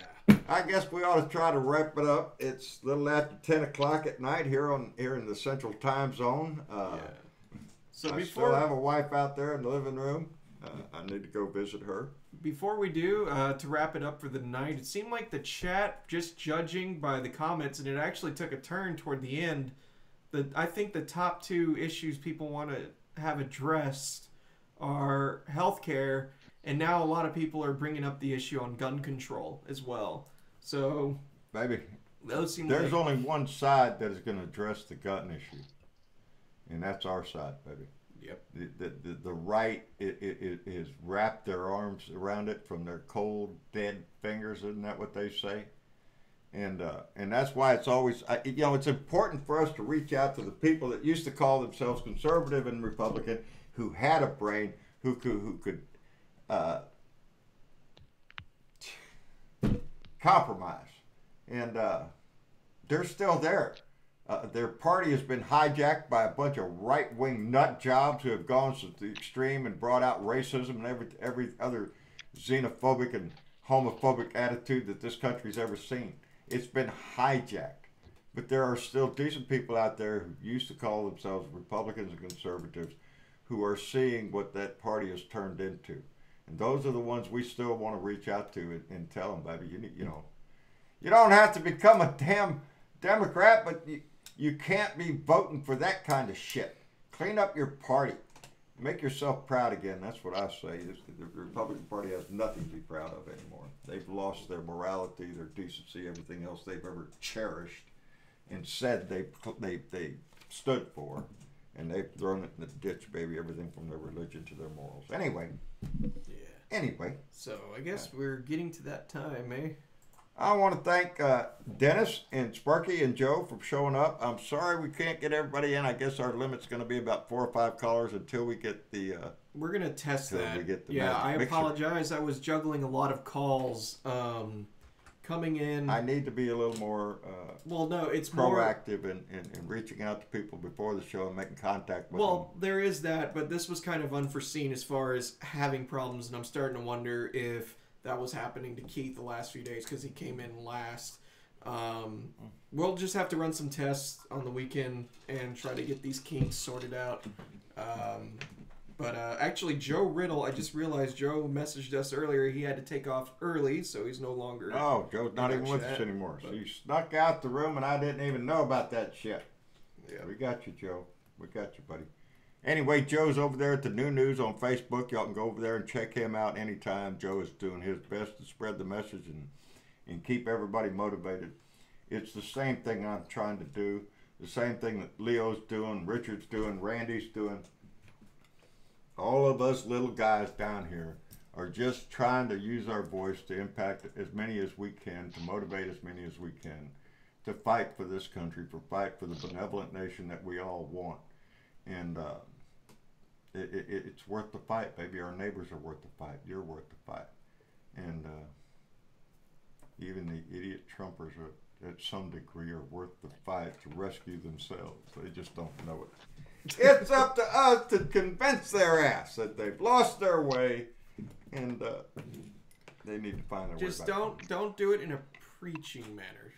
I guess we ought to try to wrap it up. It's a little after 10 o'clock at night here in the Central Time Zone. Yeah. So I still have a wife out there in the living room. I need to go visit her. Before we do, to wrap it up for the night, it seemed like the chat, just judging by the comments, and it actually took a turn toward the end. I think the top two issues people want to have addressed are healthcare, and now a lot of people are bringing up the issue on gun control as well. So, baby, those seem there's only one side that is going to address the gun issue, and that's our side, baby. Yep. The right is wrapped their arms around it from their cold, dead fingers. Isn't that what they say? And that's why it's always, it's important for us to reach out to the people that used to call themselves conservative and Republican, who had a brain, who could compromise, and they're still there. Their party has been hijacked by a bunch of right-wing nut jobs who have gone to the extreme and brought out racism and every other xenophobic and homophobic attitude that this country's ever seen. It's been hijacked. But there are still decent people out there who used to call themselves Republicans and conservatives who are seeing what that party has turned into. And those are the ones we still want to reach out to and tell them, baby, you don't have to become a damn Democrat, but you can't be voting for that kind of shit. Clean up your party. Make yourself proud again. That's what I say. The Republican Party has nothing to be proud of anymore. They've lost their morality, their decency, everything else they've ever cherished and said they stood for. And they've thrown it in the ditch, baby, everything from their religion to their morals. Anyway. Yeah. Anyway. So I guess we're getting to that time, eh? I want to thank Dennis and Sparky and Joe for showing up. I'm sorry we can't get everybody in. I guess our limit's going to be about 4 or 5 callers until we get the... We're going to test that. Yeah, I apologize. I was juggling a lot of calls coming in. I need to be a little more it's proactive in reaching out to people before the show and making contact with them. Well, there is that, but this was kind of unforeseen as far as having problems, and I'm starting to wonder if that was happening to Keith the last few days because he came in last. We'll just have to run some tests on the weekend and try to get these kinks sorted out. But actually, Joe Riddle, I just realized Joe messaged us earlier. He had to take off early, so he's no longer... Oh, Joe's not even with us anymore. So you snuck out the room, and I didn't even know about that shit. Yeah, we got you, Joe. We got you, buddy. Anyway, Joe's over there at the New News on Facebook. Y'all can go over there and check him out anytime. Joe is doing his best to spread the message and keep everybody motivated. It's the same thing I'm trying to do, the same thing that Leo's doing, Richard's doing, Randy's doing. All of us little guys down here are just trying to use our voice to impact as many as we can, to motivate as many as we can, to fight for this country, for fight for the benevolent nation that we all want. And it's worth the fight, baby. Our neighbors are worth the fight. You're worth the fight. And even the idiot Trumpers are, at some degree, are worth the fight to rescue themselves. They just don't know it. It's up to us to convince their ass that they've lost their way, and they need to find their way back. Don't do it in a preaching manner.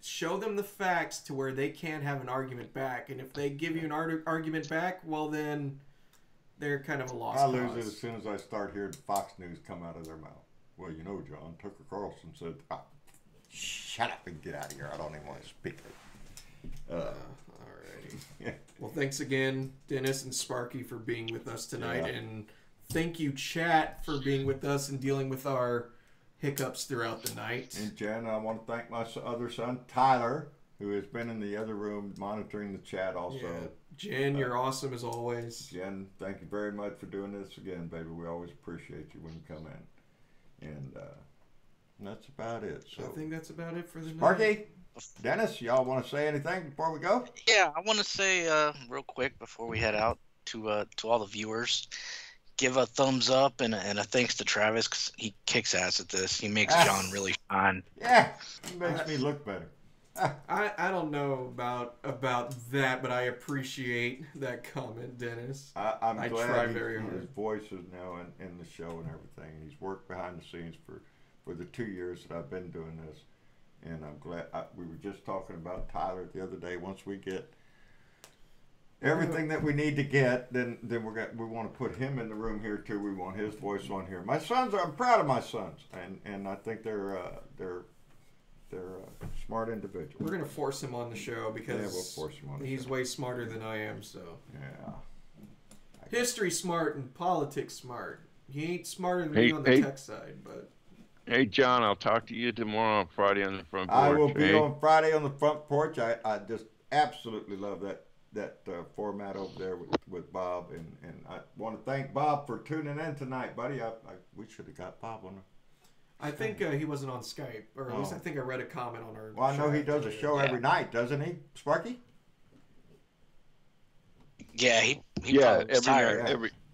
Show them the facts to where they can't have an argument back, and if they give you an argument back, well then they're kind of a lost cause. I lose it as soon as I start hearing Fox News come out of their mouth. Well, you know, John, Tucker Carlson said, shut up and get out of here. I don't even want to speak it. Alrighty. Yeah. Well, thanks again, Dennis and Sparky, for being with us tonight. Yeah. And thank you, chat, for being with us and dealing with our hiccups throughout the night. And Jen, I want to thank my other son, Tyler, who has been in the other room monitoring the chat also. Yeah. Jen, you're awesome as always. Jen, thank you very much for doing this again, baby. We always appreciate you when you come in. And that's about it. So I think that's about it for the night. Sparky, Dennis, y'all want to say anything before we go? Yeah, I want to say real quick before we head out to all the viewers, give a thumbs up and a thanks to Travis, because he kicks ass at this. He makes John really shine. Yeah, he makes me look better. I don't know about that, but I appreciate that comment, Dennis. I'm glad his voice is now in the show and everything. He's worked behind the scenes for the 2 years that I've been doing this, and I'm glad. We were just talking about Tyler the other day. Once we get everything that we need to get, then we want to put him in the room here too. We want his voice on here. My sons, I'm proud of my sons, and I think they're smart individuals. We're gonna force him on the show because we'll force him on he's way smarter than I am. So yeah, history smart and politics smart. He ain't smarter than me on the tech side, but. Hey, John, I'll talk to you tomorrow on Friday on the front porch. I will be on Friday on the front porch. I just absolutely love that format over there with Bob, and I want to thank Bob for tuning in tonight, buddy. We should have got Bob on. I think he wasn't on Skype, or at least I think I read a comment on our. Well, I know he does a show every night, doesn't he, Sparky? Yeah, he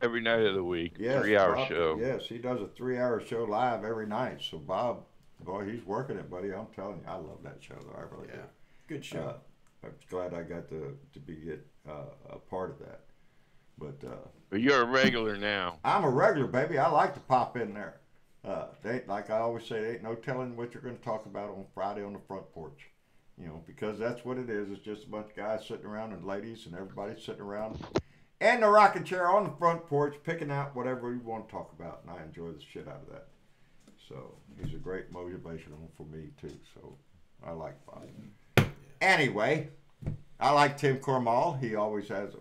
every night of the week, yes, 3-hour show. Yes, he does a 3-hour show live every night. So Bob, boy, he's working it, buddy. I'm telling you, I love that show. Though. I really do. Good show. I'm glad I got to get a part of that. But you're a regular now. I'm a regular, baby. I like to pop in there. Like I always say, there ain't no telling what you're going to talk about on Friday on the front porch. You know, because that's what it is. It's just a bunch of guys sitting around and ladies and everybody sitting around and the rocking chair on the front porch picking out whatever you want to talk about. And I enjoy the shit out of that. So he's a great motivational for me too. So I like Bob. Anyway, I like Tim Cormal. We always have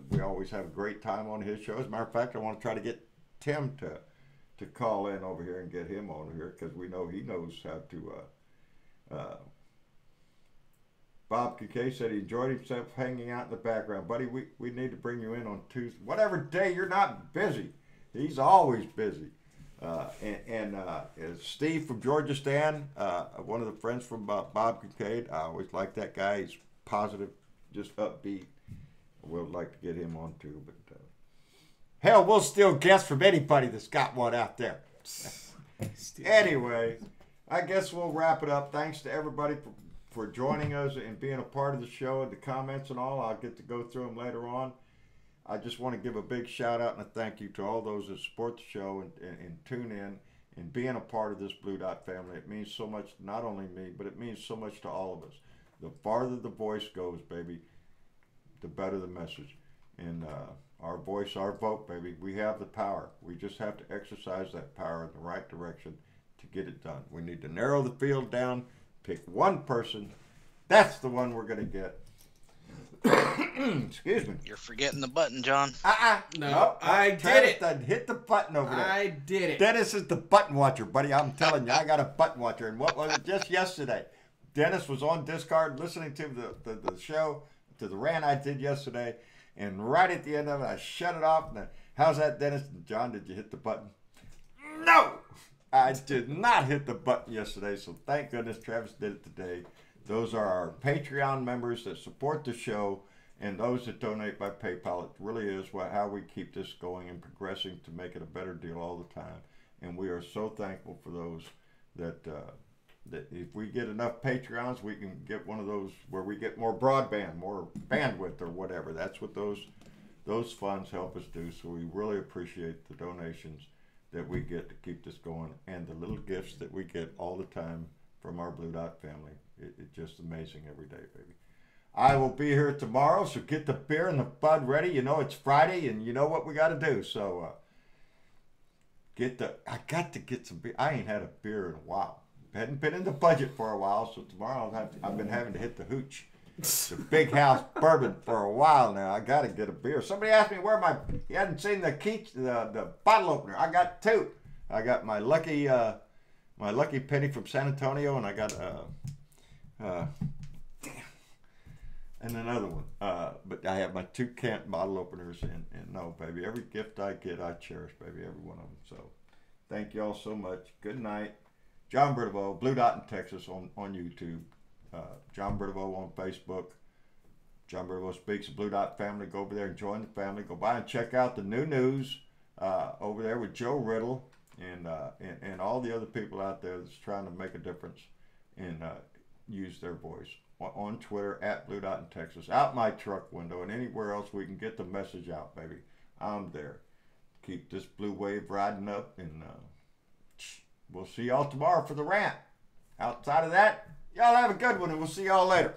a great time on his show. As a matter of fact, I want to try to get Tim to call in over here and get him on here because we know he knows how to. Bob Kike said he enjoyed himself hanging out in the background. Buddy, we need to bring you in on Tuesday. Whatever day you're not busy. He's always busy. And Steve from Georgia Stan, one of the friends from Bob Kincaid. I always like that guy. He's positive, just upbeat. We'd like to get him on too. But hell, we'll steal guests from anybody that's got one out there. Anyway, I guess we'll wrap it up. Thanks to everybody for joining us and being a part of the show and the comments and all. I'll get to go through them later on. I just want to give a big shout out and a thank you to all those that support the show and tune in and being a part of this Blue Dot family. It means so much, not only me, but it means so much to all of us. The farther the voice goes, baby, the better the message. And our voice, our vote, baby, we have the power. We just have to exercise that power in the right direction to get it done. We need to narrow the field down, pick one person. That's the one we're going to get. Excuse me. You're forgetting the button, John. No, I did it. Hit the button over there. I did it. Dennis is the button watcher, buddy. I'm telling you, I got a button watcher. And what was it just yesterday? Dennis was on Discard listening to the show. to the rant I did yesterday, and right at the end of it, I shut it off. And how's that, Dennis? And John, did you hit the button? No! I did not hit the button yesterday, so thank goodness Travis did it today. Those are our Patreon members that support the show, and those that donate by PayPal. It really is how we keep this going and progressing to make it a better deal all the time. And we are so thankful for those that if we get enough Patreons, we can get one of those where we get more broadband, more bandwidth or whatever. That's what those funds help us do. So we really appreciate the donations that we get to keep this going, and the little gifts that we get all the time from our Blue Dot family. It's just amazing every day, baby. I will be here tomorrow, so get the beer and the bud ready. You know it's Friday, and you know what we got to do. So I got to get some beer. I ain't had a beer in a while. Hadn't been in the budget for a while, so tomorrow I've been having to hit the hooch. The Big House bourbon for a while now. I got to get a beer. Somebody asked me where you hadn't seen the bottle opener. I got two. I got my lucky penny from San Antonio, and I got and another one. But I have my 2 Cant bottle openers, and no, baby, every gift I get, I cherish, baby, every one of them. So thank you all so much. Good night. John Bertavo, Blue Dot in Texas on YouTube. John Bertavo on Facebook. John Bertavo Speaks, the Blue Dot family. Go over there and join the family. Go by and check out the new news over there with Joe Riddle and all the other people out there that's trying to make a difference and use their voice. On Twitter, at Blue Dot in Texas. Out my truck window and anywhere else we can get the message out, baby. I'm there. Keep this blue wave riding up, and we'll see y'all tomorrow for the rant. Outside of that, y'all have a good one, and we'll see y'all later.